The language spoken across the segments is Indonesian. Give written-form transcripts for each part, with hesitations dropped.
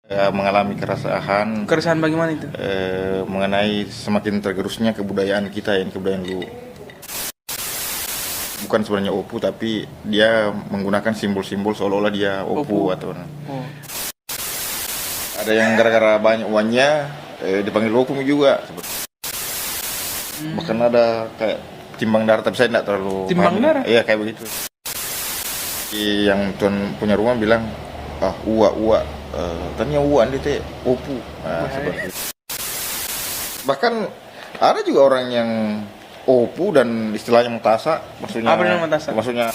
mengalami keresahan bagaimana itu? mengenai semakin tergerusnya kebudayaan kita, yang kebudayaan dulu. Bukan sebenarnya Opu, tapi dia menggunakan simbol-simbol seolah-olah dia Opu. Atau ada yang gara-gara banyak uangnya dipanggil Opu juga. Bahkan ada kayak timbang darah, tapi saya tidak terlalu Timbang paham. darah? Iya, kayak begitu. Yang tuan punya rumah bilang, uak tanya uan dia teh Opu. Seperti itu. Bahkan ada juga orang yang Opu dan istilahnya Mutasa, maksudnya Apa namanya Mutasa? Maksudnya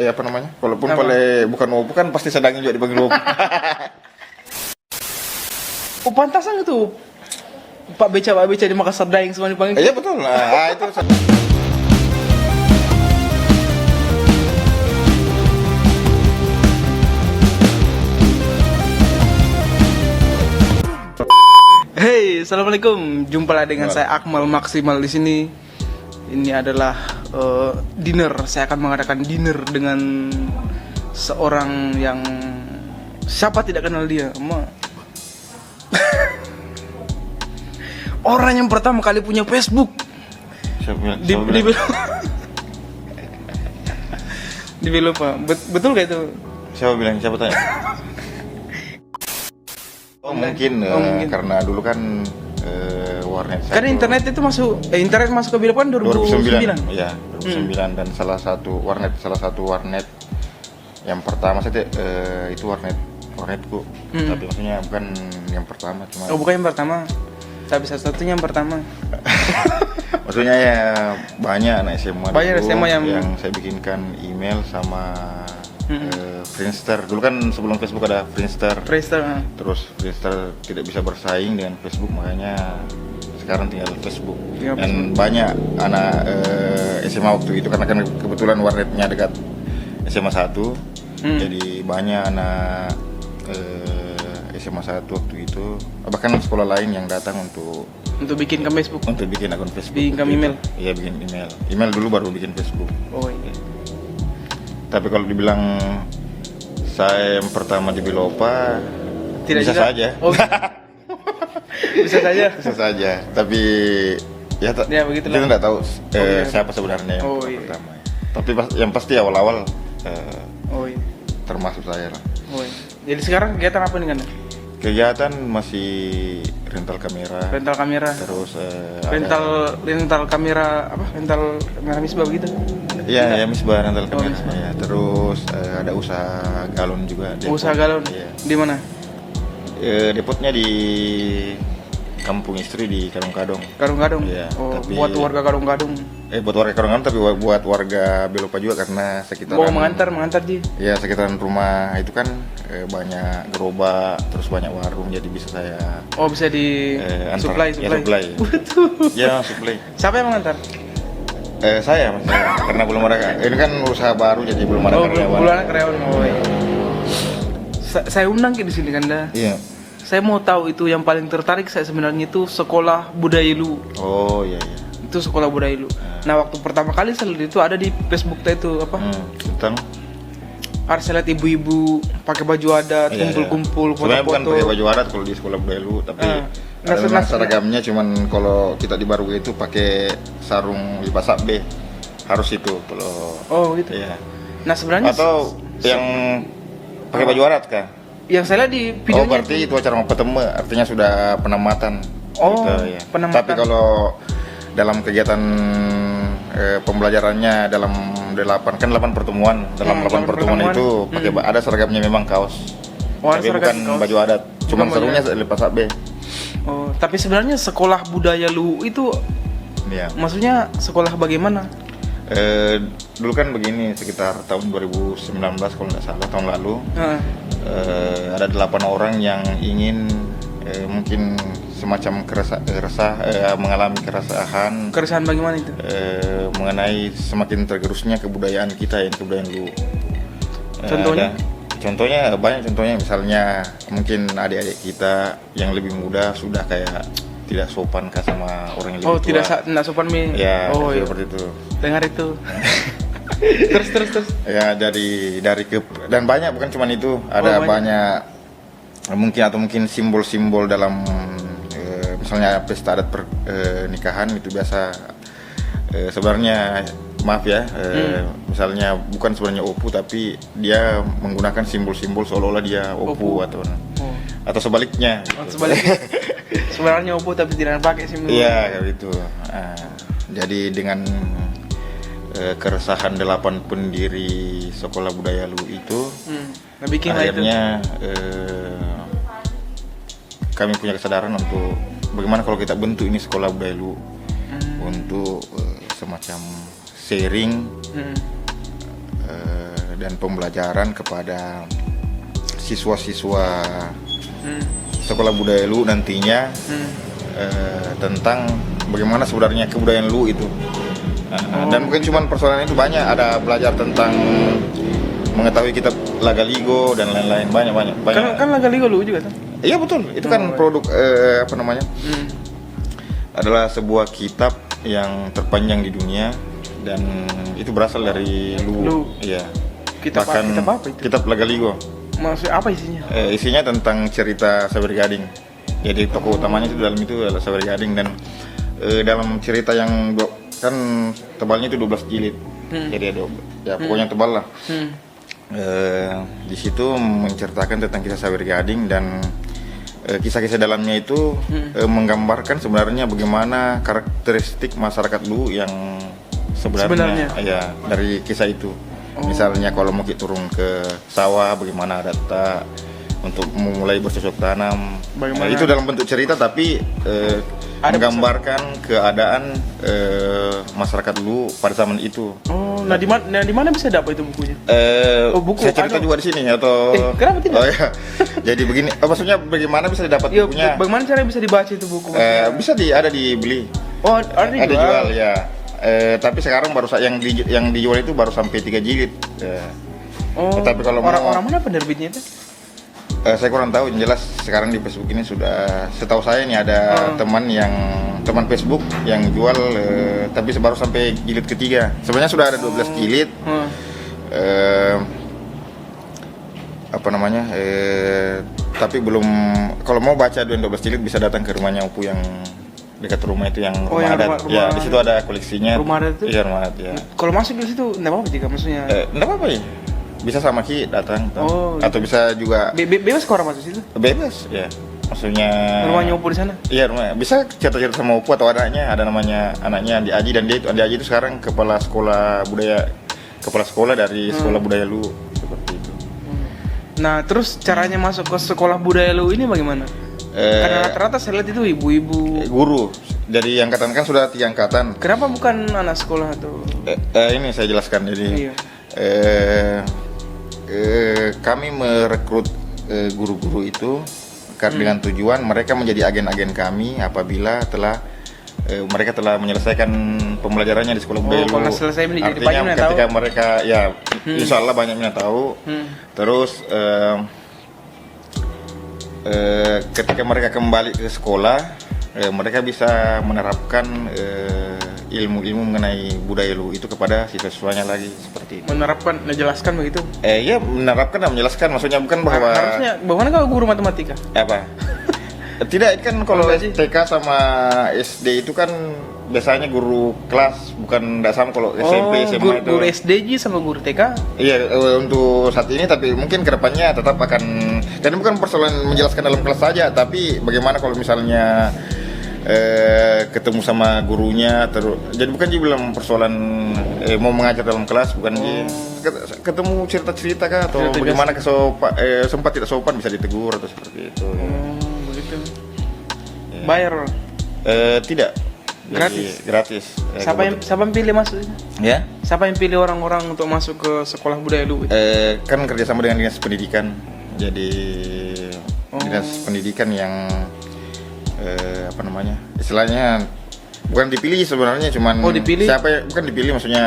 apa namanya? Walaupun bukan Opu kan pasti sedangin juga dipanggil Opu. Oh, pantasan itu Pak Beca di Makassar Daeng semua dipanggil. Iya betul. Nah, itu Hey, assalamualaikum. Jumpa lagi dengan saya Akmal Maksimal di sini. Ini adalah dinner. Saya akan mengadakan dinner dengan seorang yang siapa tidak kenal dia, orang yang pertama kali punya Facebook. Develop, betul gak itu? Siapa bilang? Siapa tanya? Mungkin karena dulu kan warnet. Karena internet itu internet masuk ke Bilopan 2009. Iya, 2009 dan salah satu warnet yang pertama saya itu warnetku. Tapi maksudnya bukan yang pertama, cuma bukan yang pertama. Tapi satu-satunya yang pertama. Maksudnya ya banyak anak SMA yang saya bikinkan email sama Friendster. Dulu kan sebelum Facebook ada Friendster. Terus Friendster tidak bisa bersaing dengan Facebook, makanya sekarang tinggal Facebook. Dan banyak anak SMA waktu itu, karena kan kebetulan warnetnya dekat SMA 1. Jadi banyak anak SMA 1 waktu itu, bahkan sekolah lain yang datang untuk bikin akun Facebook. Untuk bikin akun Facebook. Bikin email. Iya, bikin email. Email dulu baru bikin Facebook. Oh iya. Tapi kalau dibilang saya yang pertama di Bilopa, tidak bisa juga saja. Oh. Bisa saja. Tapi ya kita tidak tahu siapa sebenarnya yang pertama. Tapi yang pasti awal-awal termasuk saya lah. Oh iya. Jadi sekarang kegiatan apa nih kan? Kegiatan masih rental kamera. Terus rental kamera apa? Rental kamera Misbah begitu? Iya, Misbah rental kamera. Ya, terus ada usaha galon juga. Usaha galon. Iya. Di mana? Depotnya di Kampung Istri di Kadung-Kadung. Iya, tapi buat warga Kadung-Kadung. Buat warga Kadung-Kadung, tapi buat warga Bilopa juga, karena sekitaran. Mengantar Ji. Iya, sekitaran rumah itu kan banyak gerobak, terus banyak warung, jadi bisa saya. Bisa di supply. Ya, supply. Ya, supply. Siapa yang mengantar? Saya karena belum ada. Ini kan usaha baru, jadi belum ada karyawan. Belum ada karyawan. Saya undang di sini kan dah. Iya. Saya mau tahu itu yang paling tertarik saya sebenarnya itu sekolah budaya Lu. Oh iya. Itu sekolah budaya Lu. Nah, waktu pertama kali saya lihat itu ada di Facebook itu apa? Tentang saya lihat ibu-ibu pakai baju adat, kumpul-kumpul, foto-foto. Sebenarnya bukan pakai baju adat kalau di sekolah budaya Lu, tapi ada seragamnya, cuman kalau kita di Baru itu pakai sarung lipas B. Harus itu kalau. Oh gitu. Iya. Nah, sebenarnya atau yang pakai baju adat kah? Yang saya lihat di videonya. Berarti itu acara mau ketemu, artinya sudah penamatan. Gitu, ya. Penamatan. Tapi kalau dalam kegiatan pembelajarannya dalam 8 pertemuan, dalam 8 pertemuan itu pakai ada seragamnya memang kaos. Tapi bukan kaos. Baju adat, cuma sarungnya lipas B. Tapi sebenarnya sekolah budaya Lu itu maksudnya sekolah bagaimana? Dulu kan begini, sekitar tahun 2019 kalau nggak salah, tahun lalu ada 8 orang yang ingin mungkin semacam mengalami keresahan bagaimana itu? Mengenai semakin tergerusnya kebudayaan kita, yang kebudayaan Lu. Contohnya? Banyak contohnya, misalnya mungkin adik-adik kita yang lebih muda sudah kayak tidak sopan sama orang yang lebih tua. Tidak sopan Ya, seperti itu. Dengar itu. terus. Ya, dari dan banyak, bukan cuma itu. Ada banyak mungkin simbol-simbol dalam misalnya pesta adat pernikahan itu biasa sebenarnya maaf ya, misalnya bukan sebenarnya opu tapi dia menggunakan simbol-simbol seolah-olah dia opu. Atau sebaliknya. Sebenarnya opu tapi tidak pakai simbol. Iya, kayak gitu. Jadi dengan keresahan 8 pendiri Sekolah Budaya Lu itu, akhirnya kami punya kesadaran untuk bagaimana kalau kita bentuk ini Sekolah Budaya Lu untuk semacam sharing dan pembelajaran kepada siswa-siswa Sekolah Budaya Lu nantinya tentang bagaimana sebenarnya kebudayaan Lu itu. Dan bukan cuma persoalan itu, banyak ada belajar tentang mengetahui kitab Lagaligo dan lain-lain, banyak. Kan Lagaligo Lu juga kan? Iya betul, itu kan produk adalah sebuah kitab yang terpanjang di dunia dan itu berasal dari Lu. Iya. Kitab apa itu? Kitab Lagaligo. Maksudnya apa isinya? Isinya tentang cerita Sawer Gading. Jadi tokoh utamanya itu dalam itu adalah Sawer Gading dan dalam cerita yang kan tebalnya itu 12 jilid. Jadi ya pokoknya tebal lah. Di situ menceritakan tentang kisah Sawer Gading dan kisah-kisah dalamnya itu menggambarkan sebenarnya bagaimana karakteristik masyarakat Lu yang sebenarnya. Ya dari kisah itu. Misalnya kalau mau kita turun ke sawah, bagaimana data untuk memulai bercocok tanam. Itu dalam bentuk cerita tapi menggambarkan keadaan masyarakat Lu pada zaman itu. Nah di mana bisa dapat itu bukunya? Buku saya cerita juga di sini atau? Kenapa tidak? Oh ya. Jadi begini, maksudnya bagaimana bisa didapat bukunya? Bagaimana caranya bisa dibaca itu buku? Bisa ada dibeli. Ada dijual ya. Tapi sekarang baru yang dijual itu baru sampai 3 jilid. Tapi kalau orang mana penerbitnya itu? Saya kurang tahu, yang jelas sekarang di Facebook ini sudah, setahu saya ini ada teman Facebook yang jual, tapi baru sampai jilid ketiga. Sebenarnya sudah ada 12 jilid. Tapi belum. Kalau mau baca 12 jilid bisa datang ke rumahnya Opu yang dekat rumah itu yang rumah adat. Ya, di situ ada koleksinya. Rumah adat itu? Iya, rumah adat ya. Kalau masuk di situ enggak apa-apa jika maksudnya. Enggak apa-apa ya. Bisa sama Ki datang. Atau bisa juga bebas ke orang masuk situ? Bebas, ya. Maksudnya rumahnya Opu di sana? Iya, rumah. Bisa cerita-cerita sama Opu atau anaknya, ada namanya anaknya Andi Aji, dan dia itu Andi Aji itu sekarang kepala sekolah dari Sekolah Budaya Lu seperti itu. Nah, terus caranya masuk ke Sekolah Budaya Lu ini bagaimana? Karena rata-rata saya lihat itu ibu-ibu guru dari angkatan, kan sudah 3 angkatan. Kenapa bukan anak sekolah atau? Ini saya jelaskan. Jadi kami merekrut guru-guru itu dengan tujuan mereka menjadi agen-agen kami apabila mereka telah menyelesaikan pembelajarannya di Sekolah Budaya Lu. Artinya ketika mereka insya Allah banyak yang tahu. Terus ketika mereka kembali ke sekolah, mereka bisa menerapkan ilmu-ilmu mengenai budaya Lu itu kepada siswa-siswanya lagi, seperti itu. Menerapkan, menjelaskan begitu? Iya, menerapkan dan menjelaskan, maksudnya bukan bahwa harusnya bagaimana kalau guru matematika? Apa? Tidak, kan kalau TK sama SD itu kan biasanya guru kelas, bukan tidak sama kalau SMP, SMA itu. Guru SD sama guru TK? Iya, untuk saat ini, tapi mungkin kedepannya tetap akan, dan bukan persoalan menjelaskan dalam kelas saja, tapi bagaimana kalau misalnya ketemu sama gurunya, jadi bukan juga bilang persoalan mau mengajar dalam kelas, bukan ketemu cerita-cerita kah, atau bagaimana sempat tidak sopan bisa ditegur atau seperti itu. Begitu. Bayar? Tidak. Gratis. Siapa yang pilih masuk? Ya? Siapa yang pilih orang-orang untuk masuk ke Sekolah Budaya Lu? Kan kerjasama dengan dinas pendidikan. Jadi dinas pendidikan yang istilahnya bukan dipilih sebenarnya, cuman dipilih? Bukan dipilih, maksudnya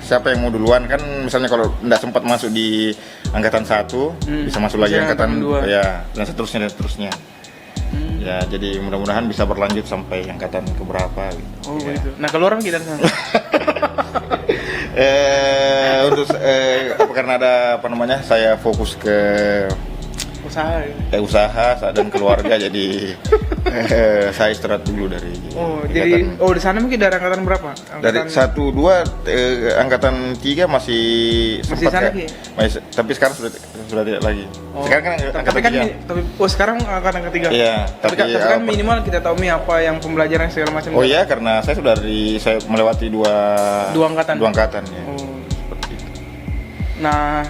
siapa yang mau duluan, kan misalnya kalau tidak sempat masuk di angkatan 1 bisa masuk lagi angkatan 2 ya, dan seterusnya. Ya, jadi mudah-mudahan bisa berlanjut sampai angkatan keberapa gitu. Begitu. Nah, keluaran kita di sana. Karena ada saya fokus ke usaha dan keluarga. Jadi saya istirahat dulu dari jadi di sana mungkin dari angkatan berapa? Dari 1, 2 angkatan 3 masih sempat sana tapi sekarang sudah tidak lagi. Sekarang kan angkatan 3. Sekarang angkatan ketiga. Iya, tapi kan minimal kita tahu apa yang pembelajaran segala macam. Oh iya, karena saya sudah saya melewati dua angkatan ya. Seperti itu. Nah,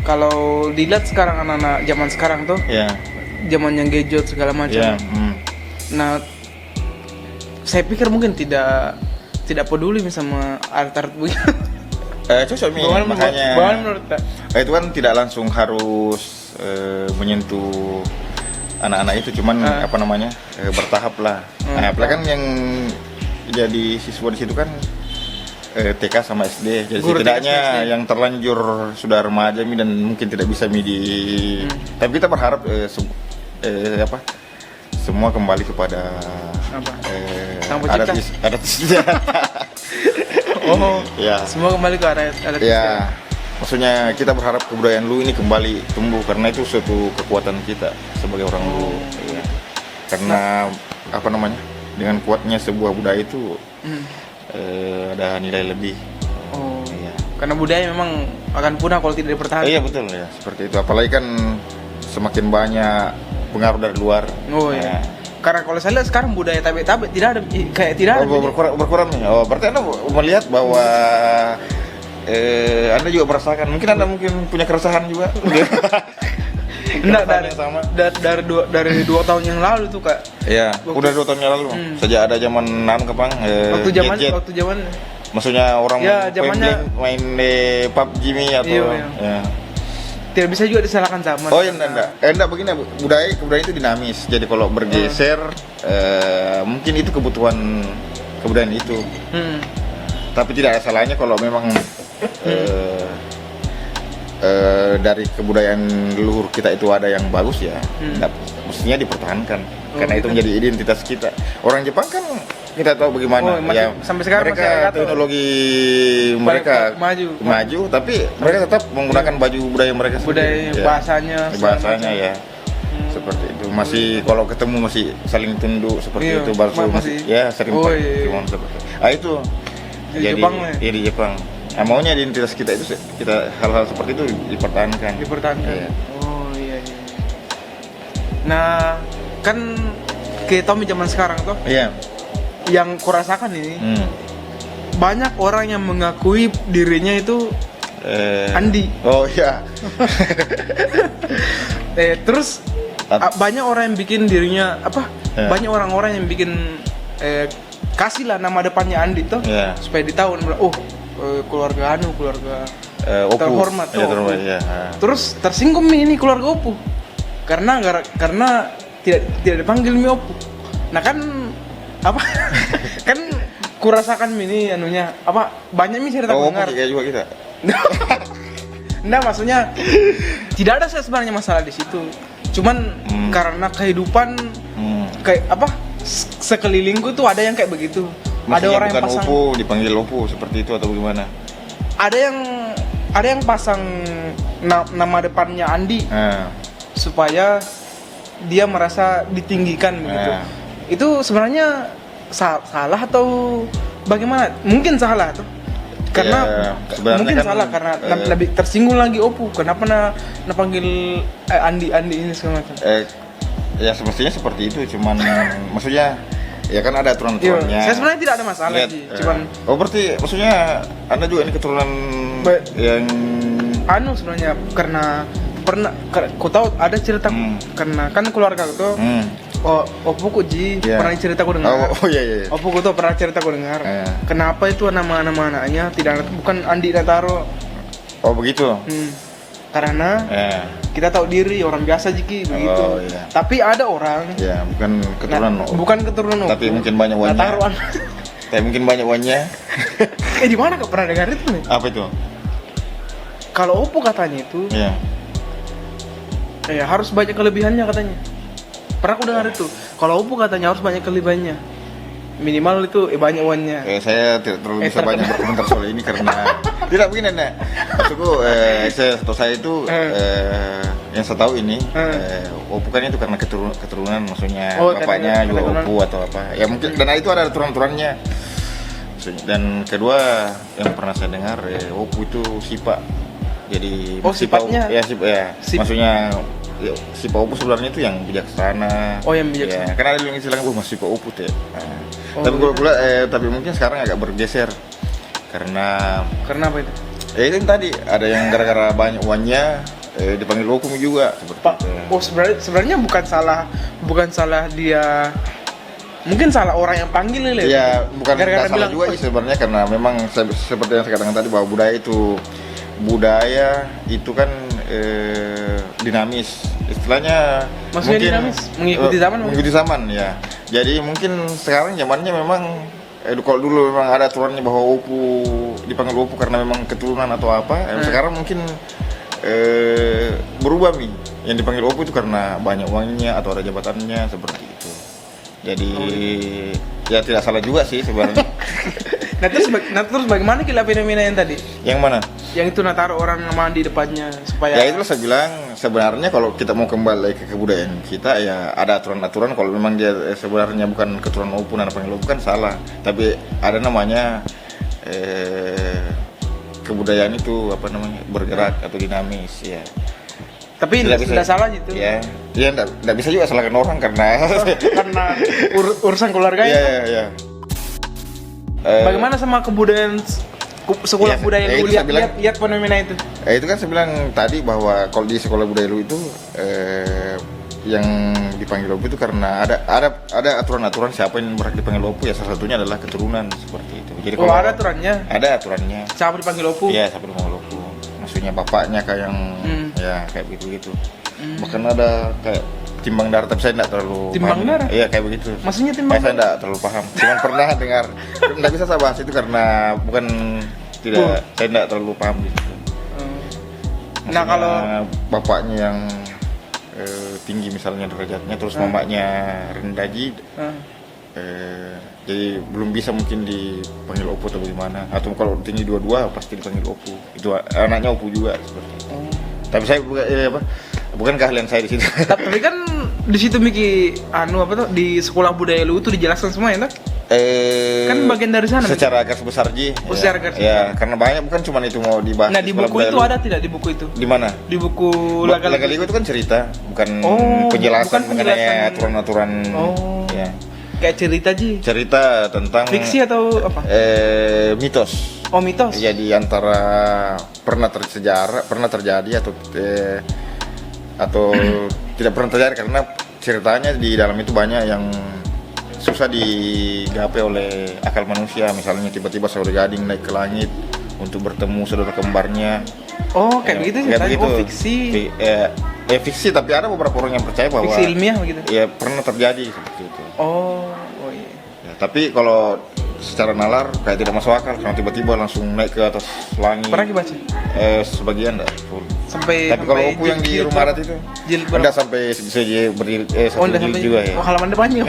kalau dilihat sekarang anak-anak zaman sekarang tuh, zaman yang gadget segala macam. Nah, saya pikir mungkin tidak peduli sama art begitu. Cocok makanya. Itu kan tidak langsung harus menyentuh anak-anak itu, cuman bertahap lah. Nah, apalagi kan yang jadi siswa di situ kan TK sama SD, jadi setidaknya yang terlanjur sudah remaja dan mungkin tidak bisa tapi kita berharap semua kembali kepada adat istiadat. Semua kembali ke adat istiadat. Maksudnya kita berharap kebudayaan Luwu ini kembali tumbuh karena itu suatu kekuatan kita sebagai orang Luwu. Karena dengan kuatnya sebuah budaya itu ada nilai lebih. Karena budaya memang akan punah kalau tidak dipertahankan. Iya betul ya, seperti itu. Apalagi kan semakin banyak pengaruh dari luar. Karena kalau saya lihat sekarang budaya tabe-tabe tidak ada, kayak tidak ada. Berkurang nih. Berarti Anda melihat bahwa Anda juga merasakan. Mungkin Anda punya keresahan juga. Enggak, dari 2 tahun yang lalu tuh Kak. Iya, udah 2 tahun yang lalu. Sejak ada zaman waktu zaman maksudnya orang main PUBG atau tidak bisa juga disalahkan zaman. Enggak begini, kebudayaan itu dinamis. Jadi kalau bergeser mungkin itu kebutuhan kebudayaan itu. Tapi tidak ada salahnya kalau memang dari kebudayaan leluhur kita itu ada yang bagus ya. Mestinya dipertahankan karena itu menjadi identitas kita. Orang Jepang kan kita tahu bagaimana sampai sekarang mereka teknologi mereka maju tapi mereka tetap menggunakan baju budaya mereka sendiri. Bahasanya ya. Seperti itu. Masih kalau ketemu masih saling tunduk seperti itu, baru sering seperti itu. Itu jadi di Jepang. Nah, maunya identitas kita itu hal-hal seperti itu dipertahankan. Iya. Nah, kan kita tahu zaman sekarang tuh. Yang kurasakan ini banyak orang yang mengakui dirinya itu Andi. Terus banyak orang yang bikin dirinya banyak orang-orang yang bikin kasihlah nama depannya Andi tuh supaya ditahu keluarga terhormat tuh. Terus tersinggung ini keluarga Opu karena tidak dipanggil mi Opu. Nah kan kan kurasakan ini banyak cerita dengar. Juga kita. Nah, maksudnya tidak ada sebenarnya masalah di situ. Cuman karena kehidupan kayak sekelilingku tuh ada yang kayak begitu. Maksudnya ada orang yang pasang Opu dipanggil Opu seperti itu atau bagaimana? Ada yang pasang nama depannya Andi supaya dia merasa ditinggikan begitu. Itu sebenarnya salah atau bagaimana? Mungkin salah tuh. Karena mungkin kan, salah karena lebih tersinggung lagi Opu. Kenapa panggil Andi ini segala macam? Ya semestinya seperti itu, cuman maksudnya ya kan ada aturan-aturannya. Saya sebenarnya tidak ada masalah sih, cuman berarti maksudnya Anda juga ini keturunan yang sebenarnya karena pernah ku tahu ada cerita karena kan keluarga itu Opuku pernah cerita ku dengar. Opuku tuh pernah cerita ku dengar. Kenapa itu nama-nama anaknya bukan Andi Nataro? Begitu. Karena kita tahu diri orang biasa begitu. Tapi ada orang bukan keturunan Opu. Tapi mungkin banyak uangnya. Nataroan. Tapi mungkin banyak uangnya. Di mana kau pernah dengar itu nih? Apa itu? Kalau Opu katanya itu harus banyak kelebihannya katanya. Pernah aku dengar itu. Kalau Opu katanya harus banyak kelebihannya. minimal itu banyak uangnya. Saya tidak terlalu bisa banyak berkomentar soal ini karena tidak begini Nek. Maksudku saya itu yang saya tahu ini Oppo kan itu karena keturunan maksudnya bapaknya juga Oppo atau apa. Ya mungkin dan itu ada aturan-aturannya. Dan kedua yang pernah saya dengar Oppo itu sifat. Jadi sifatnya maksudnya sifat Oppo sebenarnya itu yang bijaksana. Yang bijaksana. Ya, karena ada yang istilahnya masih sifat Oppo ya. Tapi kalau pula tapi mungkin sekarang agak bergeser karena apa itu? Itu yang tadi ada yang gara-gara banyak uangnya dipanggil hukum juga seperti itu. Sebenarnya bukan salah dia, mungkin salah orang yang panggil ya. Iya, bukan salah juga sih sebenarnya karena memang seperti yang saya katakan tadi bahwa budaya itu kan dinamis. Istilahnya maksudnya mungkin dinamis, mengikuti zaman ya. Jadi mungkin sekarang zamannya memang kalau dulu memang ada aturannya bahwa Oppo dipanggil Oppo karena memang keturunan atau apa. Sekarang mungkin berubah yang dipanggil Oppo itu karena banyak uangnya atau ada jabatannya seperti itu. Jadi ya tidak salah juga sih sebenarnya. Nah terus bagaimana kira fenomena yang tadi? Yang mana? Yang itu taruh orang nama di depannya supaya. Ya itulah saya bilang sebenarnya kalau kita mau kembali ke kebudayaan kita ya ada aturan-aturan kalau memang dia sebenarnya bukan keturunan Oppo dan panggil Oppo kan salah. Tapi ada namanya kebudayaan itu apa namanya bergerak atau dinamis ya. Tapi tidak salah gitu. Ya tidak bisa juga salahkan orang karena urusan keluarga itu. Iya. Bagaimana sama kebudayaan sekolah budaya lu lihat fenomena itu? Itu kan saya bilang tadi bahwa kalau di sekolah budaya lu itu yang dipanggil Oppo itu karena ada aturan-aturan siapa yang berhak dipanggil Oppo ya salah satunya adalah keturunan seperti itu. Jadi kalau ada aturannya? Ada aturannya. Siapa dipanggil Oppo? Iya, siapa dipanggil Oppo. Maksudnya bapaknya kayak yang ya kayak begitu. Bahkan ada kayak timbang darah tapi saya tidak terlalu timbang darah? Iya kayak begitu. Maksudnya timbang darah? Saya tidak terlalu paham. Cuma pernah dengar. Tidak bisa saya bahas itu karena saya tidak terlalu paham gitu. Nah kalau bapaknya yang tinggi misalnya derajatnya terus mamanya rendah jadi belum bisa mungkin dipanggil Oppo atau bagaimana atau kalau tinggi dua-dua pasti dipanggil Oppo itu anaknya Oppo juga seperti itu. Tapi saya bukan keahlian saya di situ. Tapi kan di situ Miki di sekolah budaya lu itu dijelaskan semua ya, kan bagian dari sana. Secara garis besar secara garis besar. Ya, karena banyak bukan cuma itu mau dibahas. Nah, di buku itu ada tidak di buku itu? Di mana? Di buku Lagaligo itu kan cerita, bukan penjelasan mengenai aturan-aturan. Ya. Kayak cerita tentang fiksi atau apa? Mitos. Mitos. Jadi antara pernah terjadi atau tidak pernah terjadi karena ceritanya di dalam itu banyak yang susah digapai oleh akal manusia. Misalnya tiba-tiba saudara gading naik ke langit untuk bertemu saudara kembarnya. Kayak begitu ceritanya. Fiksi. Fiksi tapi ada beberapa orang yang percaya bahwa fiksi ilmiah begitu. Ya pernah terjadi seperti itu. Iya. Ya, tapi kalau secara nalar kayak tidak masuk akal karena tiba-tiba langsung naik ke atas langit. Pernah dibaca? Sebagian enggak full. Tapi kalau Oppo yang di rumah Arat itu enggak sampai bisa berdiri sampai juga ya. Halaman depannya.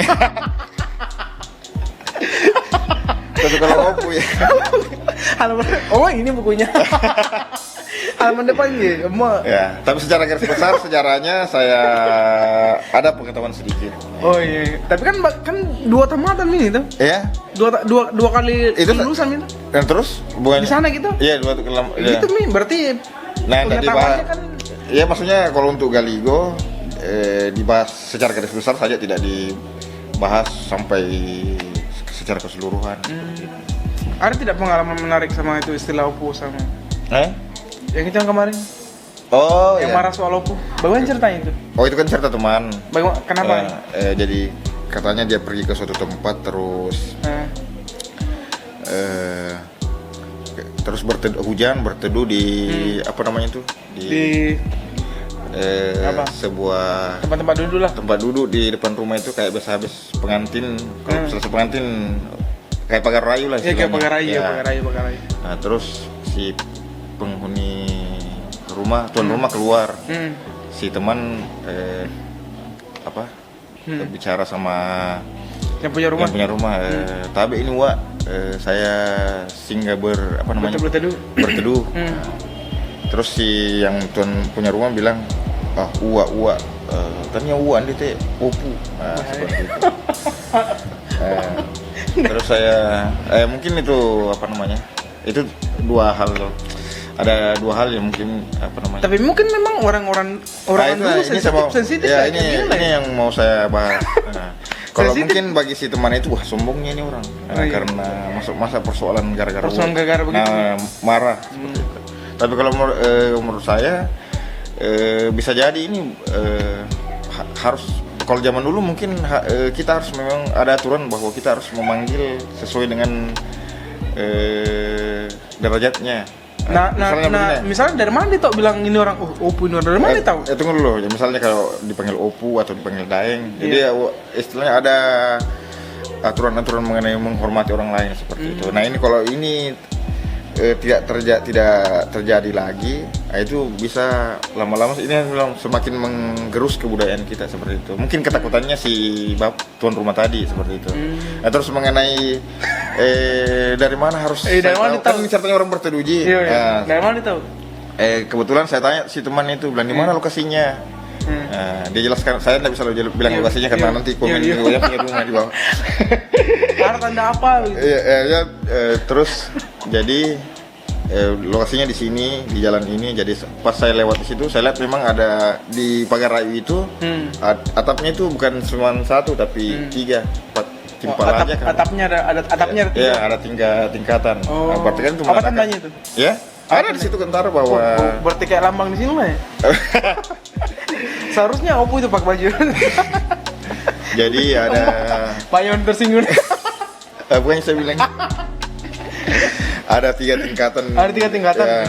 Tapi kalau Oppo ya. Halaman. Ini bukunya. Halaman depannya. Ya, tapi secara garis besar sejarahnya saya ada pengetahuan sedikit. Iya. Tapi kan 2 tamatan ini tuh. Iya. Dua kali itu lulusan itu. Dan terus hubungannya di sana gitu? Iya, 2 kali. Gitu nih, berarti dibahas. Kan iya, maksudnya kalau untuk Galigo dibahas secara garis besar saja, tidak dibahas sampai secara keseluruhan. Ada tidak pengalaman menarik sama itu istilah Oppo sama? Yang itu yang kemarin? Yang marah soal Oppo. Bagaimana ceritanya itu? Itu kan cerita teman. Bagaimana? Kenapa? Jadi katanya dia pergi ke suatu tempat terus terus berteduh di apa namanya itu? Di sebuah tempat duduk di depan rumah itu kayak habis pengantin. Kalau selesai pengantin kayak pagar rayu lah istilahnya. Kayak pagar rayu. Nah, terus si penghuni rumah, tuan rumah keluar. Si teman bicara sama Yang punya rumah. Tapi ini saya singgah berteduh. Terus si yang tuan punya rumah bilang, ternyata uan dia teh opu. Seperti itu. Terus saya mungkin itu itu dua hal loh. Ada dua hal yang mungkin Tapi mungkin memang orang dulu sensitif. Ya, ini yang mau saya bahas. Kalau mungkin bagi si teman itu, sombongnya ini orang. Karena masuk masa persoalan gara-gara begitu. Marah seperti itu. Tapi kalau menurut saya bisa jadi ini harus, kalau zaman dulu mungkin kita harus memang ada aturan bahwa kita harus memanggil sesuai dengan derajatnya. Misalnya dari mana dia tahu bilang ini orang opu ini orang, dari mana dia tahu? Tunggu dulu, ya, misalnya kalau dipanggil opu atau dipanggil daeng, jadi istilahnya ada aturan-aturan mengenai menghormati orang lain seperti itu. Nah ini kalau ini tidak terjadi lagi, itu bisa lama-lama ini semakin menggerus kebudayaan kita seperti itu. Mungkin ketakutannya si tuan rumah tadi seperti itu. Nah, terus mengenai dari mana harus dari mana kan ceritanya orang berteduh ji. Dari mana tahu? Kebetulan saya tanya si teman itu bilang di mana lokasinya. Dia jelaskan, saya tidak bisa bilang lokasinya karena nanti komen di rumah di bawah. Karena tanda apa gitu. Terus jadi lokasinya di sini, di jalan ini. Jadi pas saya lewat di situ, saya lihat memang ada di pagar rayu itu atapnya itu bukan cuma satu tapi 3, 4 timpal aja kan. Atapnya ada atapnya. Iya, ada tingkatan. Oh. Berarti kan itu apa tandanya itu? Ya, ada di situ kentara bahwa berarti kayak lambang di sini lah ya. Seharusnya opu itu pakai baju. Jadi ada Payon tersinggung. bukan saya bilang. Ada 3 tingkatan. Ada 3 tingkatan. Ya.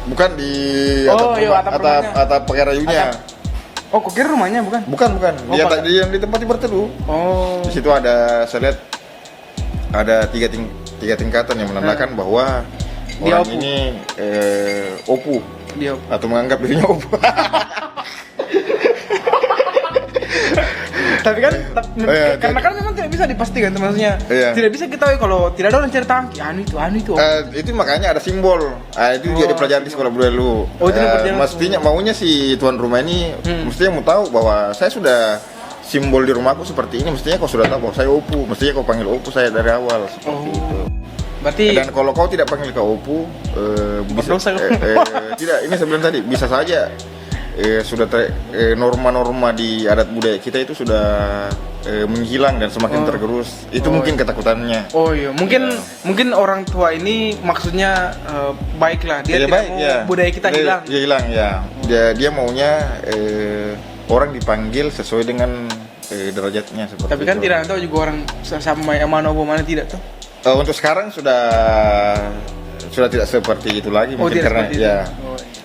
Bukan di atap pagar rayunya. Oh, kok kira rumahnya bukan? Bukan. Di tempat berteduh. Oh. Di situ ada, saya lihat ada 3 tingkatan yang menandakan bahwa dia orang ini opu. Dia atau menganggap dirinya opu. Tapi kan karena kan memang tidak bisa dipastikan, maksudnya tidak bisa kita kalau tidak ada orang cerita anu itu. Itu makanya ada simbol. Itu juga dipelajari di sekolah budaya dulu. Mestinya maunya si tuan rumah ini mestinya mau tahu bahwa saya sudah simbol di rumahku seperti ini. Mestinya kau sudah tahu bahwa saya opu. Mestinya kau panggil opu saya dari awal seperti itu. Berarti dan kalau kau tidak panggil kau opu, bisa tidak. Ini saya bilang tadi bisa saja. Sudah norma-norma di adat budaya kita itu sudah menghilang dan semakin tergerus. Itu mungkin ketakutannya. Oh iya, mungkin orang tua ini maksudnya baiklah. Dia tidak mau budaya kita hilang. Dia hilang ya. Dia maunya orang dipanggil sesuai dengan derajatnya seperti Tapi kan itu. tidak tahu juga orang sama yang mana tidak tuh. Untuk sekarang sudah tidak seperti itu lagi mungkin karena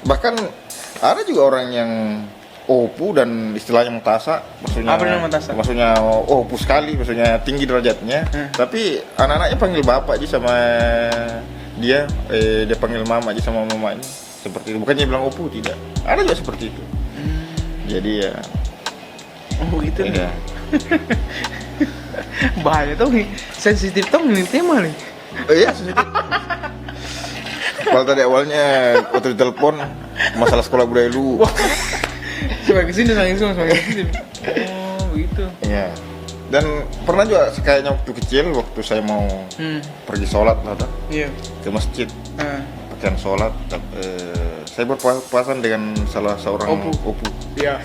bahkan ada juga orang yang opu dan istilahnya mutasa, maksudnya opu sekali, maksudnya tinggi derajatnya, tapi anak-anaknya panggil bapak aja sama dia panggil mama aja sama mamanya, seperti itu. Bukannya bilang opu, tidak. Ada juga seperti itu. Jadi ya. Oh gitu nih. Bahaya tuh nih, sensitif tuh ini tema nih. Iya sensitif. Kalau tadi awalnya waktu ditelepon masalah sekolah budaya lu. Sampai kesini. Oh begitu. Iya. Dan pernah juga kayaknya waktu kecil, waktu saya mau pergi sholat ke masjid, pakaian sholat, saya berpapasan dengan salah seorang opu. Iya.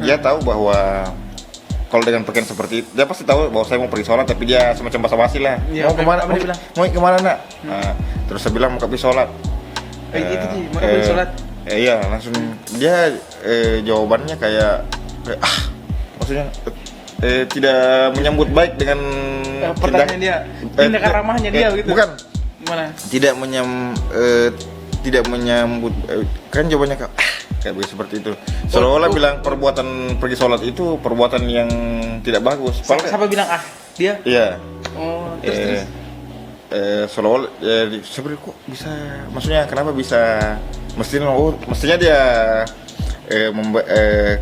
Dia tahu bahwa kalau dengan pakaian seperti itu, dia pasti tahu bahwa saya mau pergi sholat, tapi dia semacam basa-basi lah. Mau kemana? Mau kemana nak? Terus saya bilang mau pergi sholat. Mau pergi sholat. Iya, langsung dia jawabannya kayak maksudnya tidak menyambut baik dengan pertanyaan dia, tindakan ramahnya dia gitu. Bukan. Gimana? Tidak menyambut kan jawabannya kayak begitu seperti itu. Seolah-olah bilang perbuatan pergi sholat itu perbuatan yang tidak bagus. Siapa bilang dia? Iya. Oh, terus. Seolah-olah sebenarnya kok bisa, maksudnya kenapa bisa mestinya dia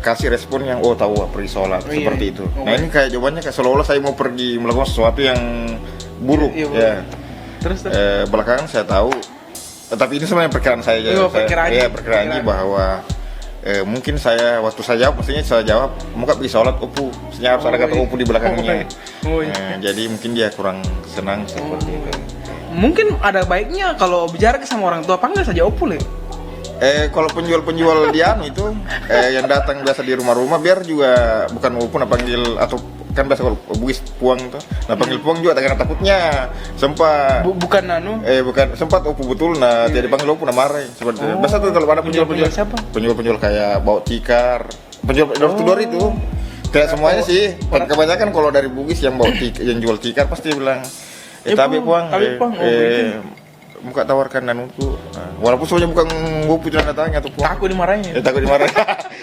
kasih respon yang tahu pergi sholat seperti itu. Oh, nah ini kayak jawabannya kayak seolah-olah saya mau pergi melakukan sesuatu yang buruk. Ya. Terus. Belakangan saya tahu, tapi ini sebenarnya perkiraan saya aja. Perkiraan bahwa mungkin saya waktu saya jawab, maksudnya saya jawab muka pergi sholat opu, maksudnya harus ada kata opu di belakangnya. Jadi mungkin dia kurang senang seperti itu. Mungkin ada baiknya kalau bicara sama orang tua panggil saja opu le. Kalau penjual-penjual di itu yang datang biasa di rumah-rumah biar juga bukan opu panggil, atau kan biasa kalau bugis puang tuh, nah panggil puang juga karena takutnya sempat bukan bukan sempat opu betul, nah dia dipanggil opu marah seperti itu. Biasa tuh kalau ada penjual siapa? Penjual kayak bawa tikar, penjual door to door itu. Tidak semuanya sih, kebanyakan kalau dari bugis yang bawa yang jual tikar pasti bilang tapi puang muka tawarkan dan untuk walaupun semuanya bukan opu tidak datangnya atau puang. Takut dimarahin. Takut dimarahin.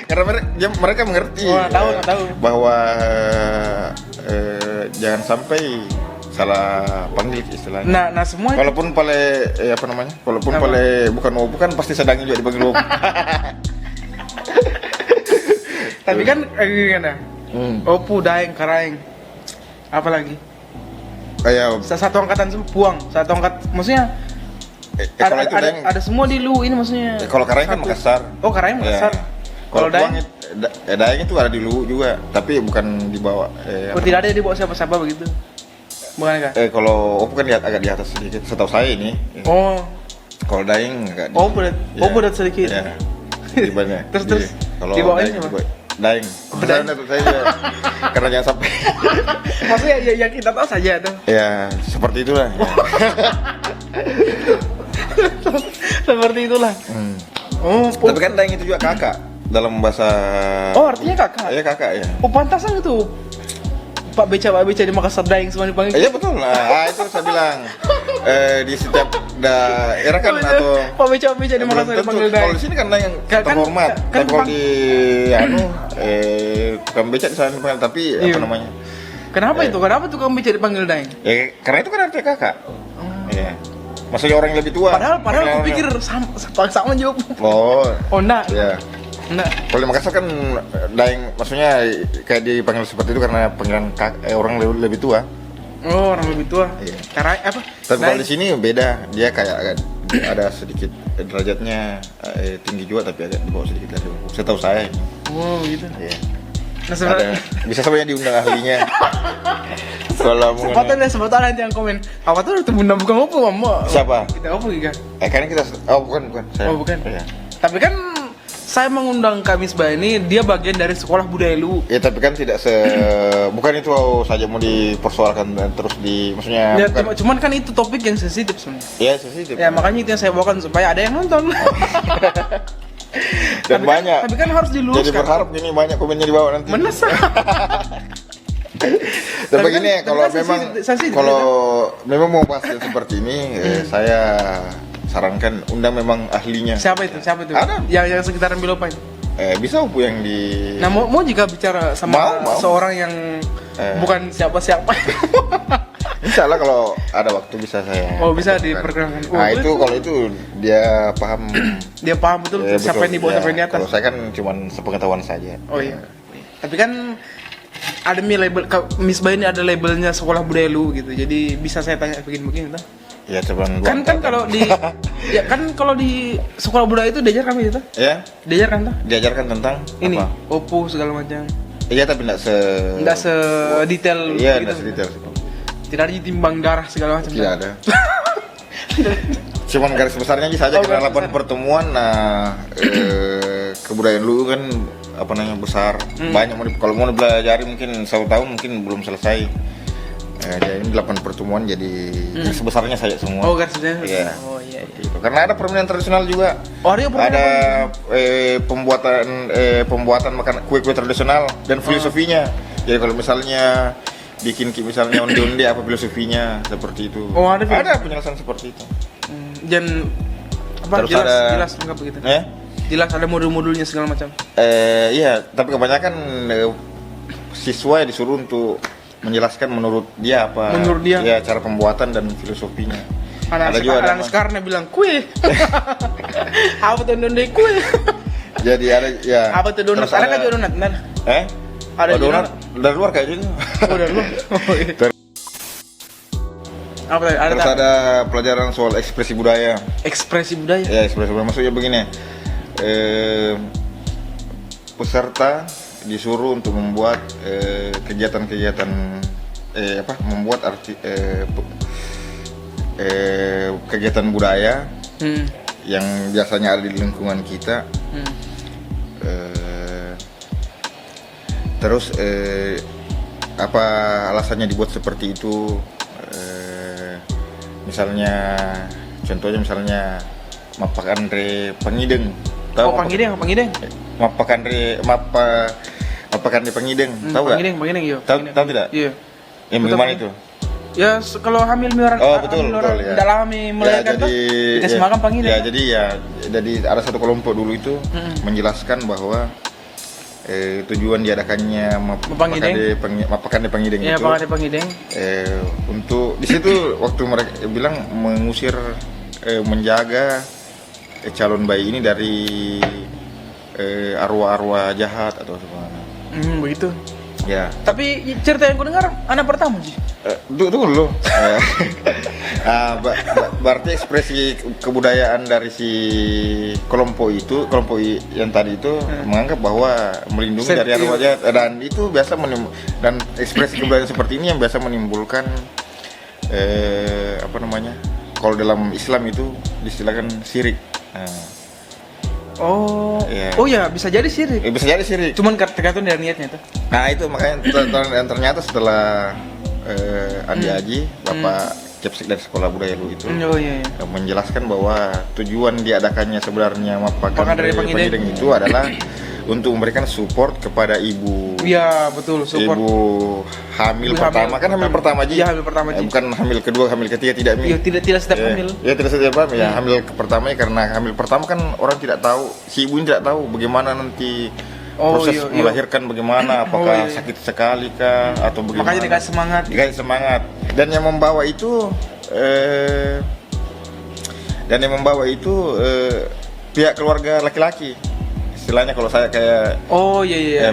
Karena mereka mengerti tahu bahwa jangan sampai salah panggil istilahnya. Nah semua walaupun walaupun bukan opu kan pasti sedangnya juga dipanggil opu. Tapi kan gimana? Opu, daeng, karaeng, apa lagi? Kayak satu angkatan semua puang, satu angkat, maksudnya ada semua di lu ini maksudnya. Kalau karaeng kan Makassar. Oh karaeng Makassar. Kalau daeng itu ada di lu juga, tapi bukan dibawa. Tidak ada dibawa siapa-siapa begitu. Bukan kah? Kalau opu kan agak di atas sedikit, setahu saya ini. Oh. Kalau daeng enggak. Opu berat sedikit. Ya. Dibannya. Terus kalau dibawain siapa? Daeng. Saya karena jangan sampai. Maksudnya yang kita tahu saja tuh. Ya, seperti itulah. Seperti itulah. Tapi kan daeng itu juga kakak dalam bahasa. Oh, artinya kakak. Iya, kakak ya. Oh, pantasan itu. Pak Beca di Makassar daeng semua dipanggil. Iya betul lah. Itu saya bilang. Di setiap daerah kan atau Pak Beca di Makassar dipanggil daeng. Kalau di sini kan daeng terhormat. Tapi kalau di tukang beca di sana dipanggil, tapi apa namanya? Kenapa itu? Kenapa tukang beca dipanggil daeng? Karena itu kan artinya kakak. Iya. Maksudnya orang yang lebih tua. Padahal aku pikir sama juga. Oh enggak. Iya. Enggak. Kalau di Makassar kan daeng, maksudnya kayak dipanggil seperti itu karena panggilan orang lebih tua. Oh, orang lebih tua. Iya. Cara apa? Tapi kalau di sini beda, dia kayak ada sedikit derajatnya tinggi juga, tapi agak di bawah sedikit dari opu. Setahu saya. Oh, gitu. Iya. Nah, sebenarnya bisa sebenarnya diundang ahlinya. Kalau sempat ada yang komen, apa tuh itu bunda bukan opu, mama. Siapa? Kita opu kan? Kan kita bukan. Saya. Oh, bukan. Iya. Tapi kan saya mengundang Kamisbah ini, dia bagian dari sekolah budaya lu. Ya tapi kan tidak bukan itu saja mau dipersoalkan dan terus maksudnya. Ya, cuman kan itu topik yang sensitif sebenarnya. Iya sensitif. Ya makanya itu yang saya bawakan supaya ada yang nonton. Dan banyak. Tapi kan harus diluruskan. Jadi berharap gini banyak komennya di bawah nanti. Menesah. Dan begini kalau memang mau bahas yang seperti ini, saya sarankan undang memang ahlinya. Siapa itu? Ada. Yang sekitaran Bilopain. Bisa opu yang di. Nah mau jika bicara sama seorang yang bukan siapa-siapa. Insya Allah kalau ada waktu bisa saya. Oh bisa diperkenalkan. Nah itu kalau itu dia paham. Dia paham betul siapa yang di bawah siapa yang di atas. Kalau saya kan cuma sepengetahuan saja. Oh iya. Tapi kan ada label Misbah ini ada labelnya sekolah budaya lu gitu. Jadi bisa saya tanya begini tuh. Ya coba. Kan kalau di ya kan kalau di sekolah budaya itu diajarkan gitu. Ya. Diajarkan tentang ini apa? Opu segala macam. Iya tapi enggak se detail. Iya, gitu. enggak sedetail. Tidak ada timbang darah segala macam. Tidak ada. Cuman garis besarnya aja karena 8 pertemuan kebudayaan lu kan besar. Banyak kalau mau belajar mungkin 1 tahun mungkin belum selesai. Jadi ini 8 pertemuan jadi sebesarnya saya semua. Oh garis besarnya. Iya. Oh iya. Gitu. Karena ada permainan tradisional juga. Oh ada pembuatan makanan kue-kue tradisional dan filosofinya. Jadi kalau misalnya bikin misalnya onde-onde apa filosofinya seperti itu. Oh ada penjelasan seperti itu. Dan apa terus jelas lengkap begitu. Jelas ada modul-modulnya segala macam. Iya, tapi kebanyakan siswa disuruh untuk menjelaskan menurut dia ya cara pembuatan dan filosofinya. Ada juga sekarang bilang kue. Apa tuh onde-onde kue? Jadi ada ya. Apa tuh donat? Terus Ada nggak donat? Ada donat dari luar kayak gitu. Oh, dari luar. Oh, iya. Apa tadi? Terus ada pelajaran soal ekspresi budaya. Ekspresi budaya. Ya, ekspresi budaya maksudnya begini. Peserta disuruh untuk membuat kegiatan-kegiatan membuat kegiatan budaya yang biasanya ada di lingkungan kita. Terus apa alasannya dibuat seperti itu? Contohnya misalnya Mapakandre Pangideng. Tahu Pangideng? Mapakandre Pangideng. Tahu enggak? Pangideng, iya. Tahu tidak? Iya. Yang bagaimana itu? Ya kalau hamil orang betul ya. Tidak lama melahirkan dikasih makan Pangideng. Ya, jadi ada satu kelompok dulu itu menjelaskan bahwa tujuan diadakannya Mapakandre Pangideng itu. Pangideng. Untuk di situ waktu mereka bilang mengusir menjaga calon bayi ini dari arwah-arwah jahat atau sebagainya. Begitu. Ya. Tapi cerita yang ku dengar anak pertama sih. Dulu. Berarti ekspresi kebudayaan dari si kelompok yang tadi itu menganggap bahwa melindungi dari arwah jahat, dan itu biasa dan ekspresi kebudayaan seperti ini yang biasa menimbulkan kalau dalam Islam itu distilahkan syirik. Oh ya, bisa jadi syirik. Bisa jadi syirik. Cuman tergantung dari niatnya tuh. Nah itu makanya ternyata setelah Andi Aji, Bapak Kepsek dari Sekolah Budaya Lu itu menjelaskan bahwa tujuan diadakannya sebenarnya Mapakandre Pangideng itu adalah untuk memberikan support kepada ibu. Iya betul, support. Ibu hamil pertama, hamil pertama aja. Iya, hamil pertama aja. Bukan hamil kedua, hamil ketiga tidak. Iya, tidak setiap hamil. Ya tidak setiap hamil. Ya hamil pertamanya, karena hamil pertama kan orang tidak tahu, si ibu ini tidak tahu bagaimana nanti proses melahirkan, bagaimana, apakah sakit sekali kah atau bagaimana. Makanya dikasih semangat. Dan yang membawa itu pihak keluarga laki-laki. Istilahnya kalau saya kayak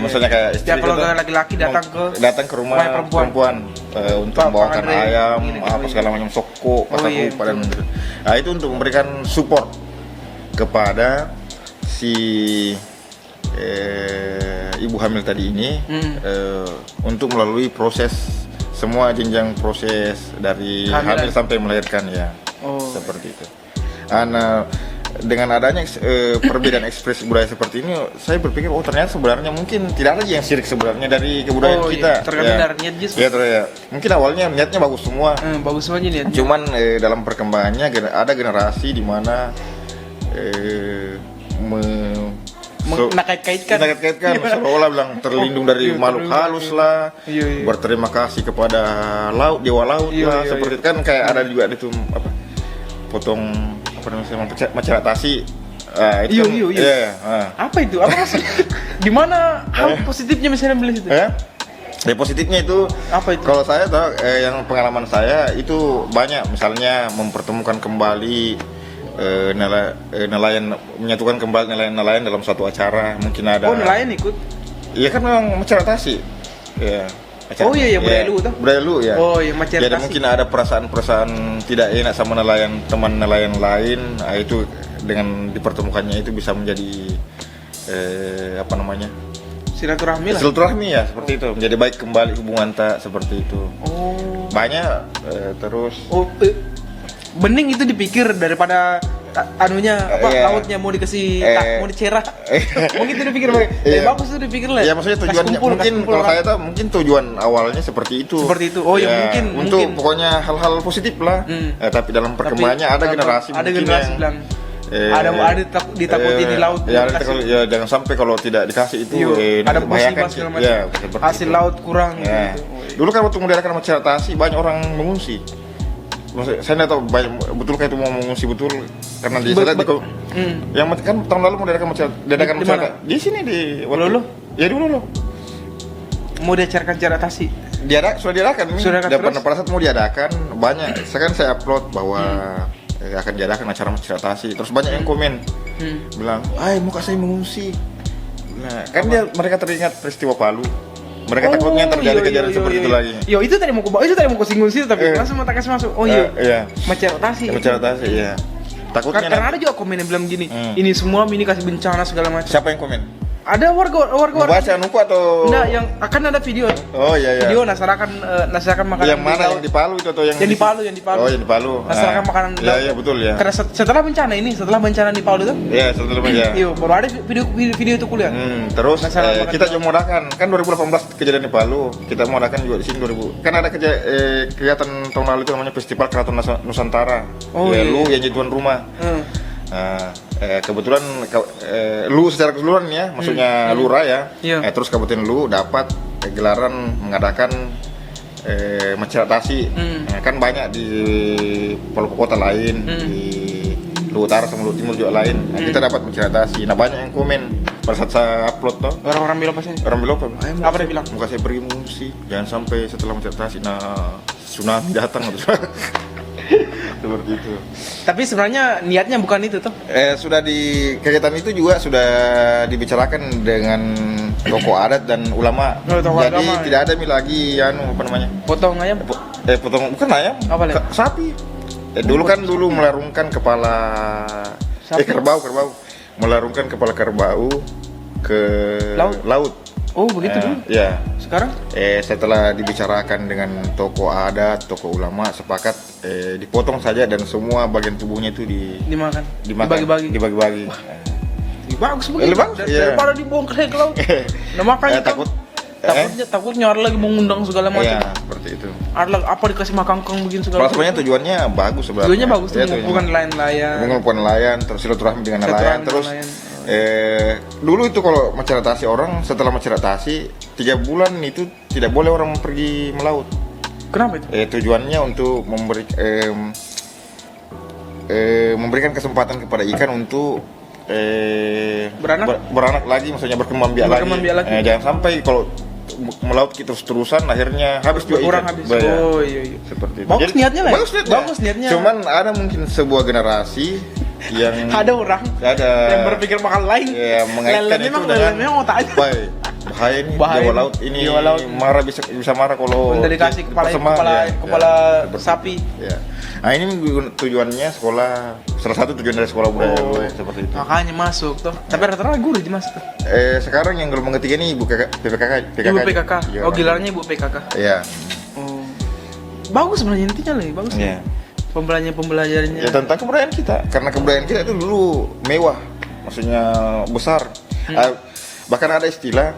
maksudnya kayak istri, keluarga laki-laki datang ke rumah perempuan untuk membawakan ayam apa segala macam soko dan itu untuk memberikan support kepada si ibu hamil tadi ini untuk melalui semua jenjang proses dari hamil sampai melahirkan ya. Seperti itu. Dengan adanya perbedaan ekspresi budaya seperti ini, saya berpikir ternyata sebenarnya mungkin tidak ada yang syirik sebenarnya dari kebudayaan kita. Tergantung dari niat justru. Ya. Mungkin awalnya niatnya bagus semua. Bagus semua niatnya. Cuman dalam perkembangannya ada generasi di mana nakait-kaitkan seolah bilang terlindung dari makhluk halus lah, berterima kasih kepada dewa laut lah, seperti itu kan. Kayak ada juga itu potong masyarakat tasi. Apa itu? Apa maksudnya? Di mana hal positifnya misalnya beli itu? Positifnya itu apa itu? Kalau saya tahu, yang pengalaman saya itu banyak, misalnya mempertemukan kembali nelayan, menyatukan kembali nelayan dalam suatu acara, mungkin ada. Nelayan ikut? Iya kan, memang masyarakat tasi. Ya. Budaya lu ya. Jadi mungkin ada perasaan tidak enak sama teman nelayan lain. Nah, itu dengan dipertemukannya itu bisa menjadi silaturahmi ya, seperti itu. Menjadi baik kembali hubungan seperti itu. Banyak terus. Bening itu dipikir daripada lautnya mau dikasih mau dicerah. Mungkin itu dipikir bagus itu dipikir lah. Ya maksudnya tujuannya mungkin kalau saya tahu mungkin tujuan awalnya seperti itu. Mungkin untuk pokoknya hal-hal positif lah. Tapi dalam perkembangannya ada generasi bilang ada ditakuti di laut. Jangan sampai kalau tidak dikasih itu ada musibah segala macam. Hasil laut kurang gitu. Dulu kan waktu mendirikan masyarakat tasi banyak orang mengungsi. Maksudnya, saya nggak tahu betul kayak itu mau mengungsi betul karena di sana yang kan tahun lalu mau diadakan masyarakat di sini di dulu dulu mau diajarkan cara tasi sudah diadakan pada saat mau diadakan banyak. Sekarang saya upload bahwa akan diadakan acara masyarakat tasi, terus banyak yang komen bilang, muka saya mengungsi. Nah, kan mereka teringat peristiwa Palu. Mereka takutnya terjadi kejadian seperti itu lagi. Yo, itu tadi mau singgung situ tapi langsung mau tak kasih masuk. Oh iya. Macet rotasi, iya. Takutnya karena ada juga komen yang bilang gini, ini semua ini kasih bencana segala macam. Siapa yang komen? Ada warga baca nuku atau enggak, yang akan ada video. Oh iya. Video nasarakan makanan yang mana, yang di Palu itu atau yang di Palu? Oh, yang di Palu. Nasarakan makanan. Iya betul ya. Karena setelah bencana di Palu itu. Iya, setelah bencana. Iya, baru ada video itu kuliah. Terus kita juga modalkan kan 2018 kejadian di Palu. Kita modalkan juga di sini 2000. Kan ada kegiatan tahun lalu itu namanya Festival Keraton Nusantara. Oh iya. Lu yang jadi tuan rumah. Kebetulan lu secara keseluruhan ya, maksudnya lurah ya. Terus kabupaten lu dapat gelaran mengadakan menceratasi. Kan banyak di kota lain, di Lu Utara sama Lu Timur juga lain. Kita dapat menceratasi. Nah, banyak yang komen pada saat saya upload toh. Orang-orang bilang apa sih? Orang bilang apa dia bilang? Muka saya pergi mengungsi. Jangan sampai setelah menceratasi tsunami datang atau seperti itu. Tapi sebenarnya niatnya bukan itu tuh. Sudah kegiatan itu juga sudah dibicarakan dengan tokoh adat dan ulama. Jadi agama, tidak ada lagi apa namanya? Potong ayam. Bukan ayam. Sapi. Dulu melarungkan kepala kerbau. Melarungkan kepala kerbau ke laut. Oh begitu dulu? Ya. Sekarang? Setelah dibicarakan dengan tokoh adat, tokoh ulama, sepakat dipotong saja dan semua bagian tubuhnya itu dimakan. Dibagi-bagi. Bagus begitu. Daripada dibongkar ke laut. Nah makanya takutnya ada lagi mengundang segala macam. Iya, seperti itu. Ada apa dikasih makangkang begini segala macam. Sebenarnya tujuannya bagus sebenarnya. Tujuannya bagus tuh, bukan nelayan. Mengumpulkan nelayan, terus silaturahmi dengan nelayan, terus dulu itu kalau menceratasi orang, setelah menceratasi 3 bulan itu tidak boleh orang pergi melaut. Kenapa itu? Tujuannya untuk memberikan kesempatan kepada ikan untuk beranak lagi, maksudnya berkembang biak lagi. Jangan sampai kalau melaut kita terus-terusan akhirnya habis juga ikan. Oh iya. Seperti itu. Bagus niatnya lah. Bagus niatnya. Cuman ada mungkin sebuah generasi yang yang berpikir bakal lain. Ya, mengaitkan itu dengan bahaya nih Jawa laut bisa marah kalau dikasih kepala sapi. Ya. Nah, ini tujuannya salah satu tujuan dari sekolah budaya seperti itu. Makanya masuk tuh. Tapi rata-rata guru dimasuk tuh. Sekarang yang gelombang ketiga ini Ibu PKK. Oh, gelarnya Ibu PKK. Iya. Oh. Bagus sebenarnya intinya lah, bagus. Iya. Pembelajarannya. Ya tentang kebudayaan kita. Karena kebudayaan kita itu dulu mewah, maksudnya besar. Bahkan ada istilah,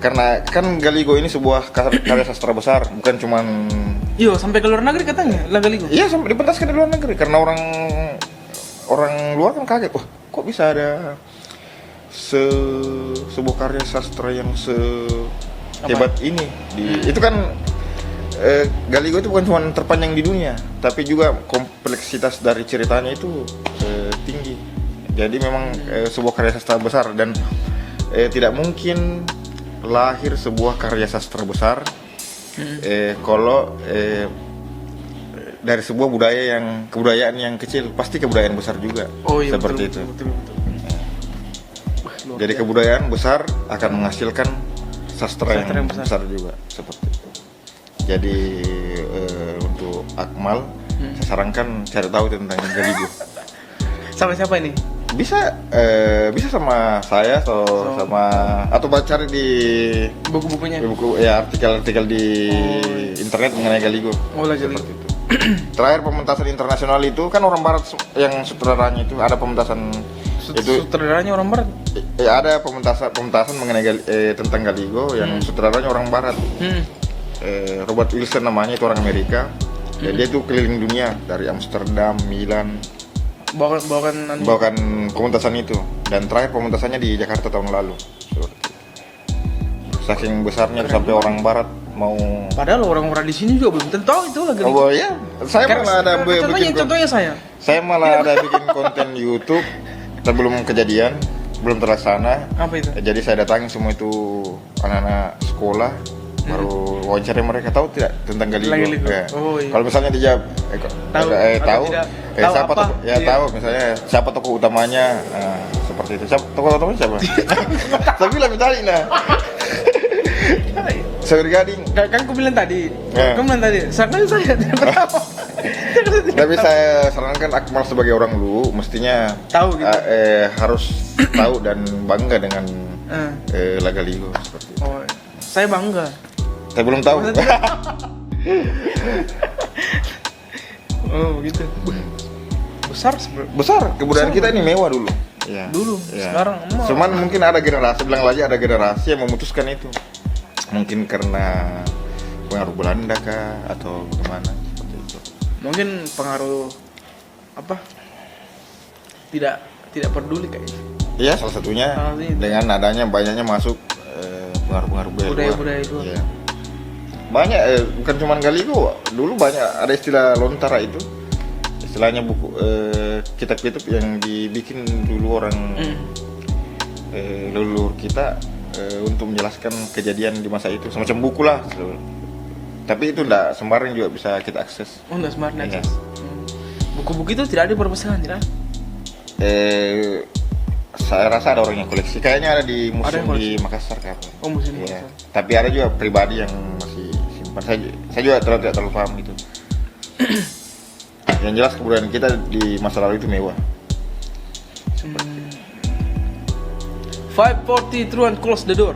karena kan Galigo ini sebuah karya sastra besar, bukan cuman sampai ke luar negeri katanya lah Galigo. Iya, sampai dipentaskan di luar negeri karena orang luar kan kaget, wah kok bisa ada sebuah karya sastra yang hebat ini. Itu kan Galigo itu bukan cuma terpanjang di dunia, tapi juga kompleksitas dari ceritanya itu tinggi. Jadi memang sebuah karya sastra besar dan tidak mungkin lahir sebuah karya sastra besar kalau dari sebuah kebudayaan yang kecil, pasti kebudayaan besar juga. Seperti itu. Betul. Jadi kebudayaan besar akan menghasilkan sastra yang besar juga, seperti itu. Jadi untuk Akmal saya sarankan cari tahu tentang Galigo. Sama siapa ini? Bisa sama saya atau cari di buku-bukunya. Artikel-artikel di internet mengenai Galigo. Seperti itu. Terakhir pementasan internasional itu kan orang barat yang sutradaranya itu ada pementasan sutradaranya orang barat. Ada pementasan mengenai tentang Galigo yang sutradaranya orang barat. Robert Wilson namanya, itu orang Amerika. Dia itu keliling dunia dari Amsterdam, Milan. Bawakan pementasan itu, dan terakhir pementasannya di Jakarta tahun lalu. Saking besarnya sampai orang barat mau. Padahal orang-orang di sini juga belum tentu tahu itu lagi. Oh iya, saya malah ada contohnya saya malah ada bikin konten YouTube sebelum kejadian, belum terlaksana. Apa itu? Jadi saya datangin semua itu anak-anak sekolah baru wawancara mereka, tahu tidak tentang Galigo? Ya. Oh, iya. Kalau misalnya dijawab tahu siapa apa? tokoh, ya iya. Tahu misalnya siapa tokoh utamanya, seperti itu. Tokoh utamanya siapa? Saya bilang tadi Sawer Gading. Kan aku bilang tadi. Kamu bilang tadi. Saya tidak tahu. Tapi saya sarankan Akmal sebagai orang dulu mestinya tahu gitu. Harus tahu dan bangga dengan Lagaligo seperti itu. Oh, saya bangga. Saya belum tahu. Oh, gitu. Besar kebudayaan kita ini mewah dulu. Ya. Dulu, ya. Sekarang cuman mungkin ada generasi, bilang lagi ada generasi yang memutuskan itu. Mungkin karena pengaruh Belanda kah atau bagaimana seperti itu. Mungkin pengaruh apa? Tidak peduli kayaknya. Iya, salah satunya dengan adanya banyaknya masuk pengaruh-pengaruh budaya-budaya luar. Iya. Banyak bukan cuma Galigo, dulu banyak ada istilah lontara itu. Istilahnya buku kitab-kitab yang dibikin dulu orang leluhur kita untuk menjelaskan kejadian di masa itu, semacam buku lah. Tapi itu enggak sembarang juga bisa kita akses. Oh, enggak sembarang akses. Buku-buku itu tidak ada di perpustakaan, tidak? Saya rasa ada orang yang koleksi. Kayaknya ada di museum di Makassar kan. Oh, museum ya. Makassar. Tapi ada juga pribadi yang masih simpan. Saya juga tidak terlalu paham gitu. Yang jelas kebudayaan kita di masa lalu itu mewah. 5:40 through and close the door.